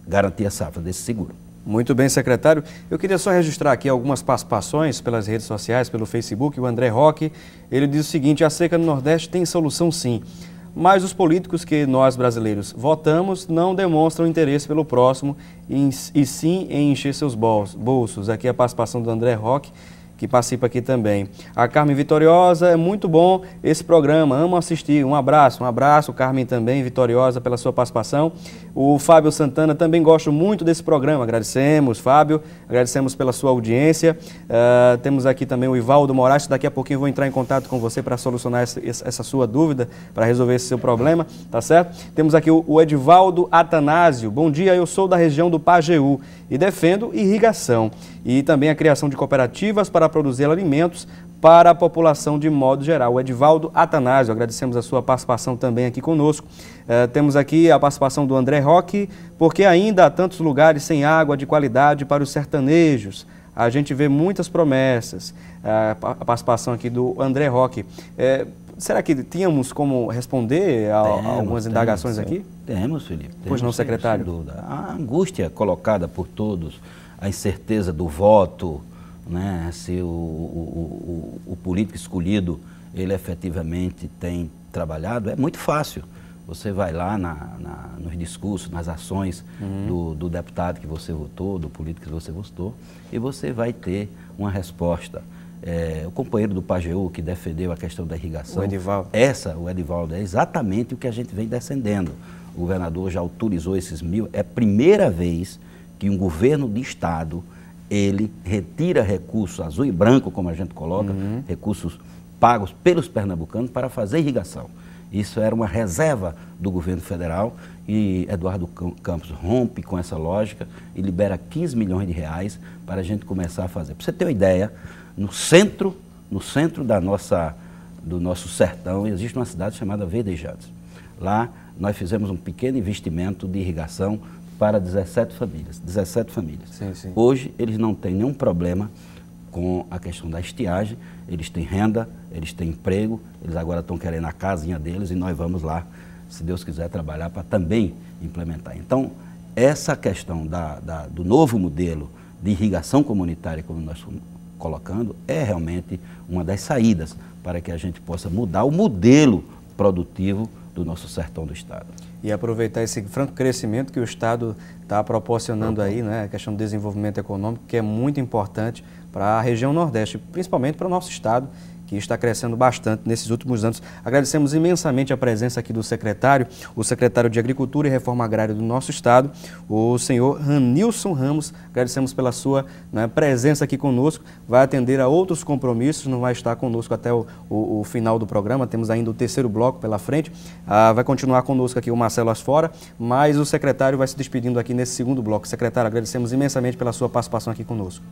Garantia Safra, desse seguro. Muito bem, secretário. Eu queria só registrar aqui algumas participações pelas redes sociais, pelo Facebook. O André Roque, ele diz o seguinte: a seca no Nordeste tem solução sim, mas os políticos que nós brasileiros votamos não demonstram interesse pelo próximo e sim em encher seus bolsos. Aqui a participação do André Roque, que participa aqui também. A Carmen Vitoriosa, é muito bom esse programa, amo assistir. Um abraço, Carmen também, Vitoriosa, pela sua participação. O Fábio Santana, também gosto muito desse programa, agradecemos, Fábio, agradecemos pela sua audiência. Temos aqui também o Ivaldo Moraes, daqui a pouquinho vou entrar em contato com você para solucionar essa sua dúvida, para resolver esse seu problema, tá certo? Temos aqui o Edivaldo Atanásio, bom dia, eu sou da região do Pajeú e defendo irrigação e também a criação de cooperativas para produzir alimentos para a população de modo geral. O Edivaldo Atanásio, agradecemos a sua participação também aqui conosco. Temos aqui a participação do André Roque, porque ainda há tantos lugares sem água de qualidade para os sertanejos. A gente vê muitas promessas. A participação aqui do André Roque. Será que tínhamos como responder a algumas indagações aqui? Temos, Felipe. Pois não, secretário? Sem dúvida. A angústia colocada por todos, a incerteza do voto, né, se o político escolhido, ele efetivamente tem trabalhado, é muito fácil. Você vai lá nos discursos, nas ações do deputado que você votou, do político que você votou, e você vai ter uma resposta. O companheiro do Pajeú que defendeu a questão da irrigação, o Edivaldo, é exatamente o que a gente vem defendendo. O governador já autorizou esses 1.000, é a primeira vez que um governo de estado ele retira recursos azul e branco, como a gente coloca, recursos pagos pelos pernambucanos para fazer irrigação. Isso era uma reserva do governo federal e Eduardo Campos rompe com essa lógica e libera 15 milhões de reais para a gente começar a fazer. Para você ter uma ideia, no centro do nosso sertão existe uma cidade chamada Verdejantes. Lá nós fizemos um pequeno investimento de irrigação para 17 famílias. Sim. Hoje eles não têm nenhum problema com a questão da estiagem, eles têm renda, eles têm emprego, eles agora estão querendo a casinha deles e nós vamos lá, se Deus quiser, trabalhar para também implementar. Então, essa questão do novo modelo de irrigação comunitária, como nós estamos colocando, é realmente uma das saídas para que a gente possa mudar o modelo produtivo do nosso sertão do estado. E aproveitar esse franco crescimento que o estado está proporcionando aí, né, a questão do desenvolvimento econômico, que é muito importante para a região Nordeste, principalmente para o nosso estado, que está crescendo bastante nesses últimos anos. Agradecemos imensamente a presença aqui do secretário, o secretário de Agricultura e Reforma Agrária do nosso estado, o senhor Ranilson Ramos. Agradecemos pela sua presença aqui conosco. Vai atender a outros compromissos, não vai estar conosco até o final do programa, temos ainda o terceiro bloco pela frente. Vai continuar conosco aqui o Marcelo Asfora, mas o secretário vai se despedindo aqui nesse segundo bloco. Secretário, agradecemos imensamente pela sua participação aqui conosco.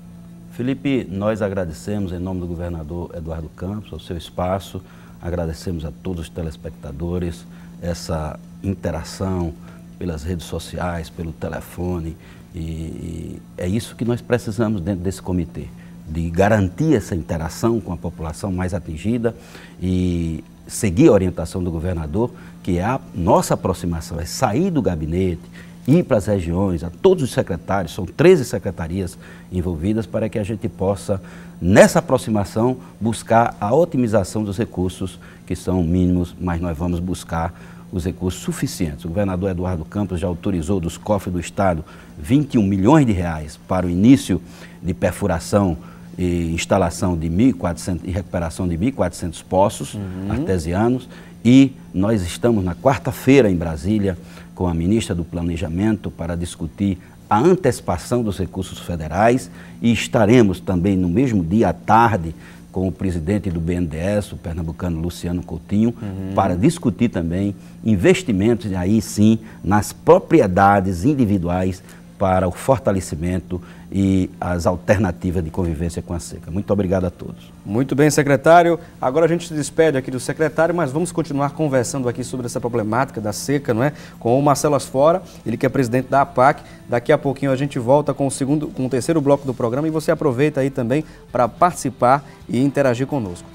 Felipe, nós agradecemos em nome do governador Eduardo Campos, ao seu espaço, agradecemos a todos os telespectadores essa interação pelas redes sociais, pelo telefone, e é isso que nós precisamos dentro desse comitê, de garantir essa interação com a população mais atingida e seguir a orientação do governador, que é a nossa aproximação, é sair do gabinete, ir para as regiões, a todos os secretários, são 13 secretarias envolvidas para que a gente possa, nessa aproximação, buscar a otimização dos recursos que são mínimos, mas nós vamos buscar os recursos suficientes. O governador Eduardo Campos já autorizou dos cofres do Estado 21 milhões de reais para o início de perfuração e instalação de 1.400 e recuperação de 1.400 poços artesianos. E nós estamos na quarta-feira em Brasília com a ministra do Planejamento para discutir a antecipação dos recursos federais e estaremos também no mesmo dia à tarde com o presidente do BNDES, o pernambucano Luciano Coutinho, para discutir também investimentos, aí sim, nas propriedades individuais para o fortalecimento e as alternativas de convivência com a seca. Muito obrigado a todos. Muito bem, secretário. Agora a gente se despede aqui do secretário, mas vamos continuar conversando aqui sobre essa problemática da seca, não é? Com o Marcelo Asfora, ele que é presidente da APAC. Daqui a pouquinho a gente volta com o terceiro bloco do programa e você aproveita aí também para participar e interagir conosco.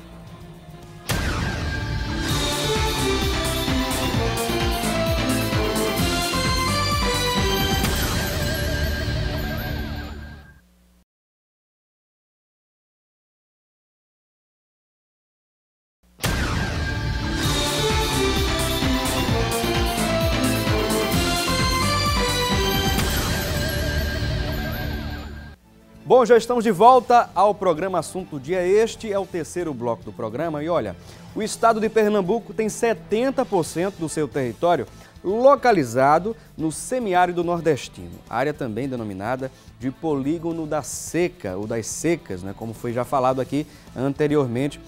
Bom, já estamos de volta ao programa Assunto do Dia. Este é o terceiro bloco do programa e olha, o estado de Pernambuco tem 70% do seu território localizado no semiárido nordestino, área também denominada de polígono da seca, ou das secas, né, como foi já falado aqui anteriormente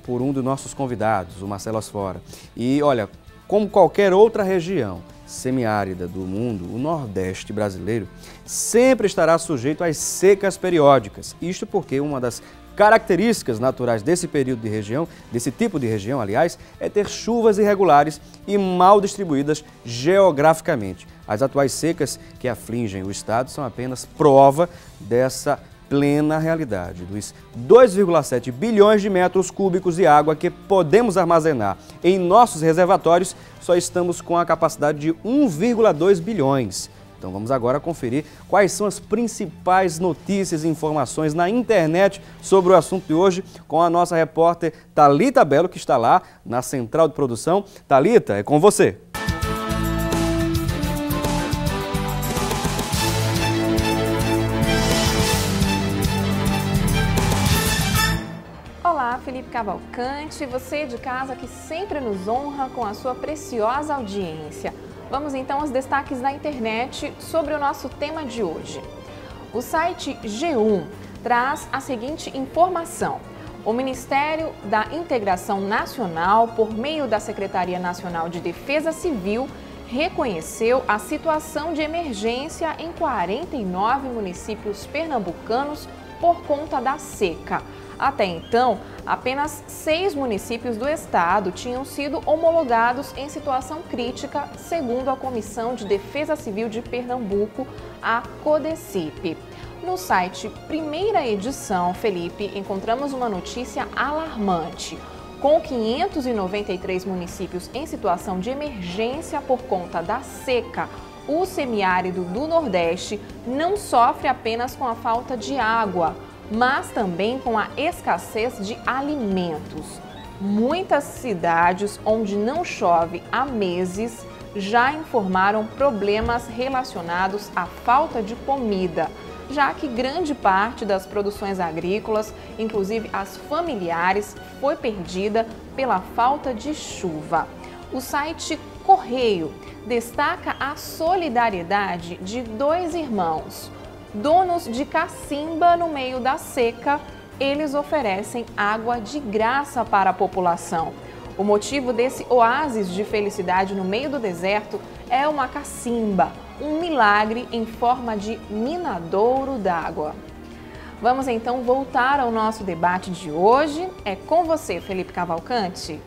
por um dos nossos convidados, o Marcelo Asfora. E olha, como qualquer outra região semiárida do mundo, o Nordeste brasileiro sempre estará sujeito às secas periódicas. Isto porque uma das características naturais desse período de região, desse tipo de região, aliás, é ter chuvas irregulares e mal distribuídas geograficamente. As atuais secas que afligem o estado são apenas prova dessa plena realidade. Dos 2,7 bilhões de metros cúbicos de água que podemos armazenar em nossos reservatórios, só estamos com a capacidade de 1,2 bilhões. Então vamos agora conferir quais são as principais notícias e informações na internet sobre o assunto de hoje com a nossa repórter Thalita Belo, que está lá na Central de Produção. Thalita, é com você. Olá, Felipe Cavalcante, você de casa que sempre nos honra com a sua preciosa audiência. Vamos então aos destaques da internet sobre o nosso tema de hoje. O site G1 traz a seguinte informação. O Ministério da Integração Nacional, por meio da Secretaria Nacional de Defesa Civil, reconheceu a situação de emergência em 49 municípios pernambucanos por conta da seca. Até então, apenas 6 municípios do estado tinham sido homologados em situação crítica, segundo a Comissão de Defesa Civil de Pernambuco, a CODECIP. No site Primeira Edição, Felipe, encontramos uma notícia alarmante. Com 593 municípios em situação de emergência por conta da seca, o semiárido do Nordeste não sofre apenas com a falta de água, mas também com a escassez de alimentos. Muitas cidades onde não chove há meses já informaram problemas relacionados à falta de comida, já que grande parte das produções agrícolas, inclusive as familiares, foi perdida pela falta de chuva. O site Correio destaca a solidariedade de 2 irmãos. Donos de cacimba no meio da seca, eles oferecem água de graça para a população. O motivo desse oásis de felicidade no meio do deserto é uma cacimba, um milagre em forma de minadouro d'água. Vamos então voltar ao nosso debate de hoje. É com você, Felipe Cavalcante.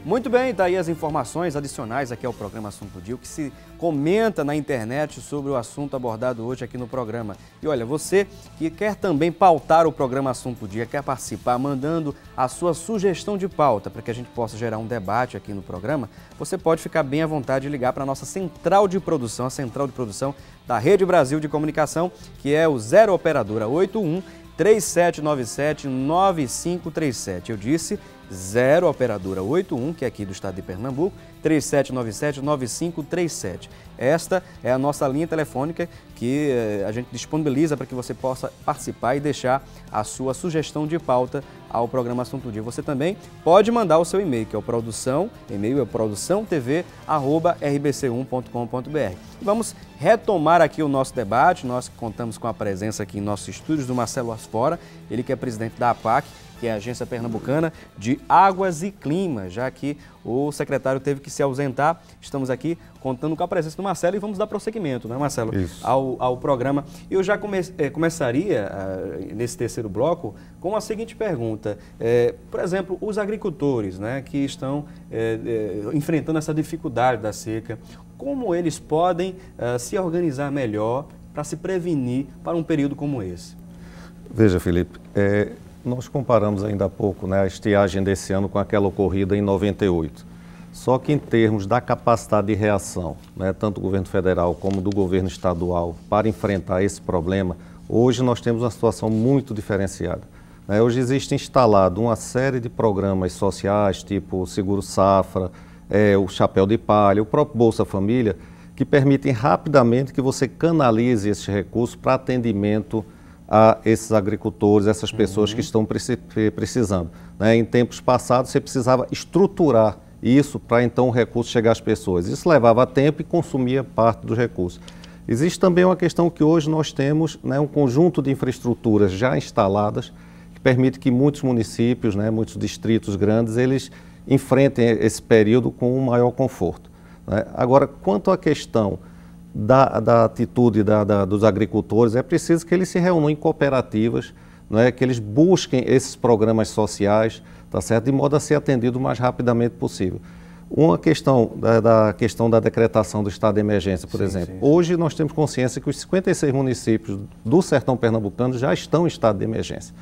Muito bem, daí as informações adicionais aqui ao programa Assunto do Dia, o que se comenta na internet sobre o assunto abordado hoje aqui no programa. E olha, você que quer também pautar o programa Assunto do Dia, quer participar mandando a sua sugestão de pauta para que a gente possa gerar um debate aqui no programa, você pode ficar bem à vontade de ligar para a nossa central de produção, a central de produção da Rede Brasil de Comunicação, que é o 0 Operadora 81 3797 9537. Eu disse 0 operadora 81, que é aqui do estado de Pernambuco, 3797-9537. Esta é a nossa linha telefônica que a gente disponibiliza para que você possa participar e deixar a sua sugestão de pauta ao programa Assunto do Dia. Você também pode mandar o seu e-mail, que é o produção.tv@rbc1.com.br. Vamos retomar aqui o nosso debate. Nós contamos com a presença aqui em nossos estúdios do Marcelo Asfora, ele que é presidente da APAC, que é a Agência Pernambucana de Águas e Clima, já que o secretário teve que se ausentar. Estamos aqui contando com a presença do Marcelo e vamos dar prosseguimento, né, Marcelo, ao programa. Eu já começaria, nesse terceiro bloco, com a seguinte pergunta. Por exemplo, os agricultores, né, que estão enfrentando essa dificuldade da seca, como eles podem se organizar melhor para se prevenir para um período como esse? Veja, Felipe, nós comparamos ainda há pouco, né, a estiagem desse ano com aquela ocorrida em 98. Só que em termos da capacidade de reação, né, tanto do governo federal como do governo estadual, para enfrentar esse problema, hoje nós temos uma situação muito diferenciada. Hoje existe instalado uma série de programas sociais, tipo o Seguro Safra, o Chapéu de Palha, o próprio Bolsa Família, que permitem rapidamente que você canalize esses recursos para atendimento a esses agricultores, essas pessoas que estão precisando. Em tempos passados, você precisava estruturar isso para então o recurso chegar às pessoas. Isso levava tempo e consumia parte dos recursos. Existe também uma questão que hoje nós temos, né, um conjunto de infraestruturas já instaladas que permite que muitos municípios, né, muitos distritos grandes, eles enfrentem esse período com um maior conforto. Né? Agora, quanto à questão da atitude dos agricultores, é preciso que eles se reúnam em cooperativas, né, que eles busquem esses programas sociais, tá certo? De modo a ser atendido o mais rapidamente possível. Uma questão da decretação do estado de emergência, por exemplo. Hoje nós temos consciência que os 56 municípios do sertão pernambucano já estão em estado de emergência.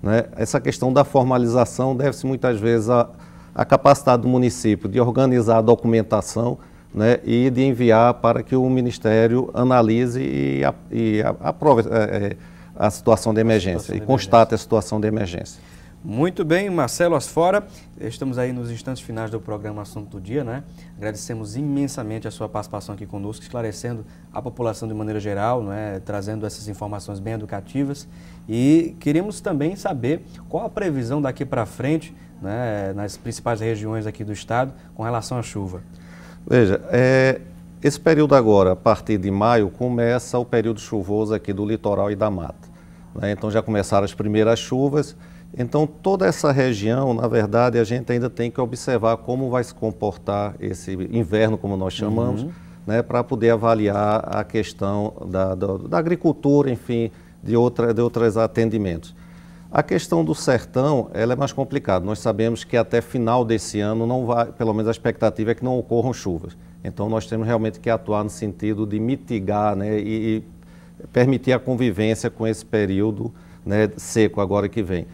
Né? Essa questão da formalização deve-se muitas vezes à capacidade do município de organizar a documentação, né, e de enviar para que o Ministério analise e aprove a situação de emergência, e constate a situação de emergência. Muito bem, Marcelo Asfora, estamos aí nos instantes finais do programa Assunto do Dia, né? Agradecemos imensamente a sua participação aqui conosco, esclarecendo a população de maneira geral, né? Trazendo essas informações bem educativas, e queremos também saber qual a previsão daqui para frente, né, nas principais regiões aqui do estado com relação à chuva. Veja, esse período agora, a partir de maio, começa o período chuvoso aqui do litoral e da mata. Né? Então já começaram as primeiras chuvas. Então toda essa região, na verdade, a gente ainda tem que observar como vai se comportar esse inverno, como nós chamamos, né, para poder avaliar a questão da agricultura, enfim, de outros atendimentos. A questão do sertão, ela é mais complicada. Nós sabemos que até final desse ano não vai, pelo menos a expectativa é que não ocorram chuvas. Então nós temos realmente que atuar no sentido de mitigar, né, e permitir a convivência com esse período, né, seco agora que vem.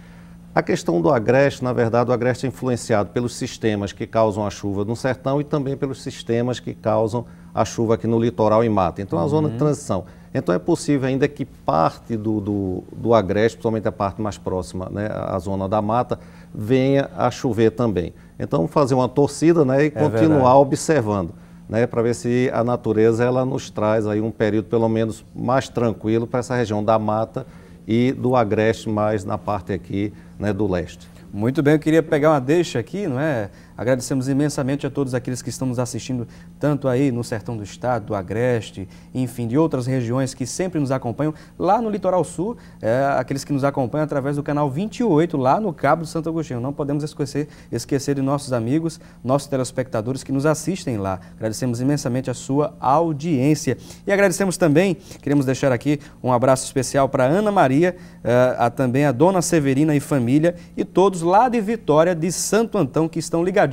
A questão do agreste, na verdade, o agreste é influenciado pelos sistemas que causam a chuva no sertão e também pelos sistemas que causam a chuva aqui no litoral e mata. Então, a zona de transição. Então, é possível ainda que parte do agreste, principalmente a parte mais próxima, né, à zona da mata, venha a chover também. Então, fazer uma torcida, né, e continuar observando, né, para ver se a natureza ela nos traz aí um período pelo menos mais tranquilo para essa região da mata e do agreste mais na parte aqui, né, do leste. Muito bem, eu queria pegar uma deixa aqui, não é? Agradecemos imensamente a todos aqueles que estão nos assistindo, tanto aí no sertão do estado, do agreste, enfim, de outras regiões que sempre nos acompanham. Lá no Litoral Sul, aqueles que nos acompanham através do canal 28, lá no Cabo do Santo Agostinho. Não podemos esquecer de nossos amigos, nossos telespectadores que nos assistem lá. Agradecemos imensamente a sua audiência. E agradecemos também, queremos deixar aqui um abraço especial para Ana Maria, também a Dona Severina e família, e todos lá de Vitória de Santo Antão que estão ligadinhos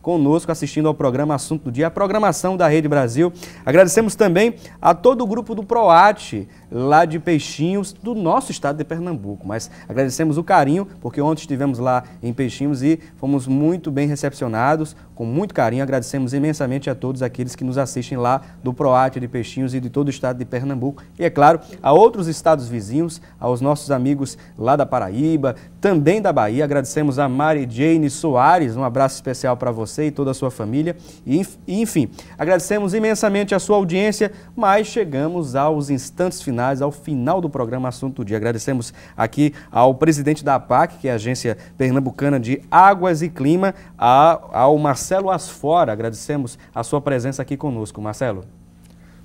conosco assistindo ao programa Assunto do Dia, a programação da Rede Brasil. Agradecemos também a todo o grupo do PROAT, lá de Peixinhos, do nosso estado de Pernambuco. Mas agradecemos o carinho, porque ontem estivemos lá em Peixinhos e fomos muito bem recepcionados, com muito carinho. Agradecemos imensamente a todos aqueles que nos assistem lá do PROAT de Peixinhos e de todo o estado de Pernambuco. E, é claro, a outros estados vizinhos, aos nossos amigos lá da Paraíba, também da Bahia. Agradecemos a Mari Jane Soares, um abraço especial para você e toda a sua família. E, enfim, agradecemos imensamente a sua audiência, mas chegamos aos instantes finais, ao final do programa Assunto do Dia. Agradecemos aqui ao presidente da APAC, que é a Agência Pernambucana de Águas e Clima, ao Marcelo Asfora. Agradecemos a sua presença aqui conosco. Marcelo.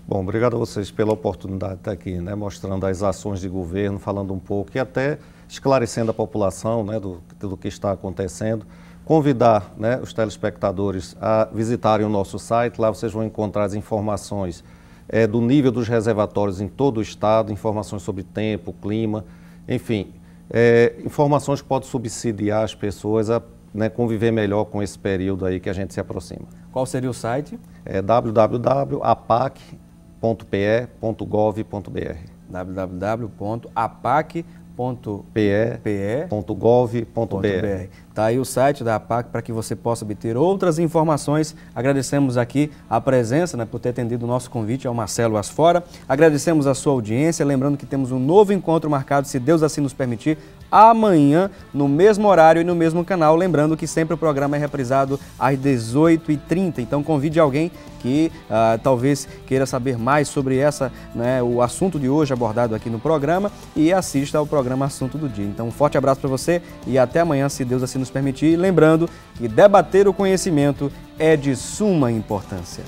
Bom, obrigado a vocês pela oportunidade de estar aqui, né, mostrando as ações de governo, falando um pouco e até esclarecendo a população, né, do que está acontecendo. Convidar, né, os telespectadores a visitarem o nosso site. Lá vocês vão encontrar as informações do nível dos reservatórios em todo o estado, informações sobre tempo, clima, enfim, informações que podem subsidiar as pessoas a, né, conviver melhor com esse período aí que a gente se aproxima. Qual seria o site? É www.apac.pe.gov.br www.apac.pe.gov.br. Está aí o site da APAC para que você possa obter outras informações. Agradecemos aqui a presença, né, por ter atendido o nosso convite ao Marcelo Asfora. Agradecemos a sua audiência, lembrando que temos um novo encontro marcado, se Deus assim nos permitir, amanhã, no mesmo horário e no mesmo canal. Lembrando que sempre o programa é reprisado às 18h30. Então convide alguém que talvez queira saber mais sobre o assunto de hoje abordado aqui no programa e assista ao programa Assunto do Dia. Então um forte abraço para você e até amanhã, se Deus assim nos permitir. Lembrando que debater o conhecimento é de suma importância.